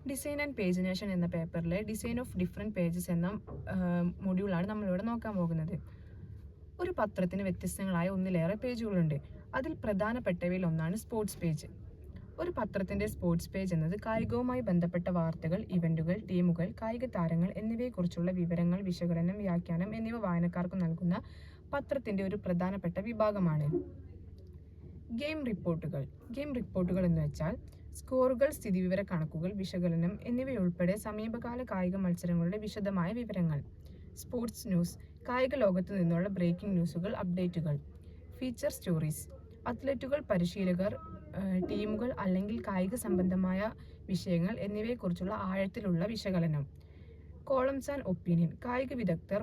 Design and pagination എന്ന പേപ്പറിലെ design of different pages എന്ന മൊഡ്യൂളാണ് നമ്മളിവിടെ നോക്കാൻ പോകുന്നത്. ഒരു പത്രത്തിന് വ്യത്യസ്തങ്ങളായ ഒന്നിലേറെ പേജുകളുണ്ട്. അതിൽ പ്രധാനപ്പെട്ടവയിൽ ഒന്നാണ് സ്പോർട്സ് പേജ്. ഒരു പത്രത്തിൻ്റെ സ്പോർട്സ് പേജ് എന്നത് കായികവുമായി ബന്ധപ്പെട്ട വാർത്തകൾ, ഇവൻറ്റുകൾ, ടീമുകൾ, കായിക താരങ്ങൾ എന്നിവയെക്കുറിച്ചുള്ള വിവരങ്ങൾ, വിശകലനം, വ്യാഖ്യാനം എന്നിവ വായനക്കാർക്ക് നൽകുന്ന പത്രത്തിൻ്റെ ഒരു പ്രധാനപ്പെട്ട വിഭാഗമാണ്. ഗെയിം റിപ്പോർട്ടുകൾ എന്ന് വെച്ചാൽ സ്കോറുകൾ, സ്ഥിതിവിവര കണക്കുകൾ, വിശകലനം എന്നിവയുൾപ്പെടെ സമീപകാല കായിക മത്സരങ്ങളുടെ വിശദമായ വിവരങ്ങൾ. സ്പോർട്സ് ന്യൂസ്, കായിക ലോകത്തു നിന്നുള്ള ബ്രേക്കിംഗ് ന്യൂസുകൾ, അപ്ഡേറ്റുകൾ. ഫീച്ചർ സ്റ്റോറീസ്, അത്ലറ്റുകൾ, പരിശീലകർ, ടീമുകൾ അല്ലെങ്കിൽ കായിക സംബന്ധമായ വിഷയങ്ങൾ എന്നിവയെക്കുറിച്ചുള്ള ആഴത്തിലുള്ള വിശകലനം. കോളംസ് ആൻഡ് ഒപ്പീനിയൻ, കായിക വിദഗ്ധർ,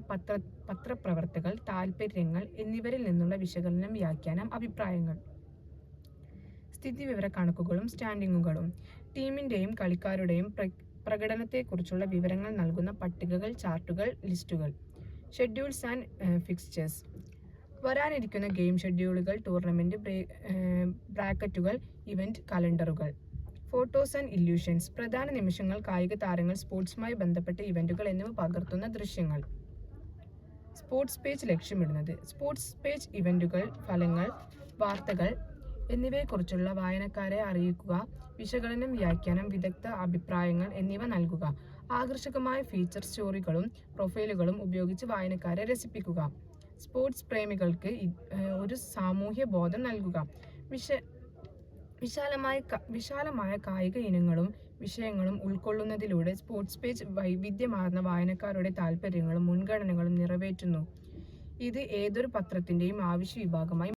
പത്രപ്രവർത്തകർ, താൽപ്പര്യങ്ങൾ എന്നിവരിൽ നിന്നുള്ള വിശകലനം, വ്യാഖ്യാനം, അഭിപ്രായങ്ങൾ. സ്ഥിതിവിവര കണക്കുകളും സ്റ്റാൻഡിങ്ങുകളും, ടീമിൻ്റെയും കളിക്കാരുടെയും പ്രകടനത്തെക്കുറിച്ചുള്ള വിവരങ്ങൾ നൽകുന്ന പട്ടികകൾ, ചാർട്ടുകൾ, ലിസ്റ്റുകൾ. ഷെഡ്യൂൾസ് ആൻഡ് ഫിക്സ്ചേഴ്സ്, വരാനിരിക്കുന്ന ഗെയിം ഷെഡ്യൂളുകൾ, ടൂർണമെൻറ്റ് ബ്രാക്കറ്റുകൾ, ഇവൻറ്റ് കലണ്ടറുകൾ. ഫോട്ടോസ് ആൻഡ് ഇല്യൂഷൻസ്, പ്രധാന നിമിഷങ്ങൾ, കായിക താരങ്ങൾ, സ്പോർട്സുമായി ബന്ധപ്പെട്ട ഇവൻറ്റുകൾ എന്നിവ പകർത്തുന്ന ദൃശ്യങ്ങൾ. സ്പോർട്സ് പേജ് ലക്ഷ്യമിടുന്നത്, സ്പോർട്സ് പേജ് ഇവൻറ്റുകൾ, ഫലങ്ങൾ, വാർത്തകൾ എന്നിവയെക്കുറിച്ചുള്ള വായനക്കാരെ അറിയിക്കുക, വിശകലനം, വ്യാഖ്യാനം, വിദഗ്ധ അഭിപ്രായങ്ങൾ എന്നിവ നൽകുക. ആകർഷകമായ ഫീച്ചർ സ്റ്റോറികളും പ്രൊഫൈലുകളും ഉപയോഗിച്ച് വായനക്കാരെ രസിപ്പിക്കുക. സ്പോർട്സ് പ്രേമികൾക്ക് ഒരു സാമൂഹ്യ ബോധം നൽകുക. വിശാലമായ കായിക ഇനങ്ങളും വിഷയങ്ങളും ഉൾക്കൊള്ളുന്നതിലൂടെ സ്പോർട്സ് പേജ് വൈവിധ്യമാർന്ന വായനക്കാരുടെ താൽപ്പര്യങ്ങളും മുൻഗണനകളും നിറവേറ്റുന്നു. ഇത് ഏതൊരു പത്രത്തിൻ്റെയും ആവശ്യ വിഭാഗമായി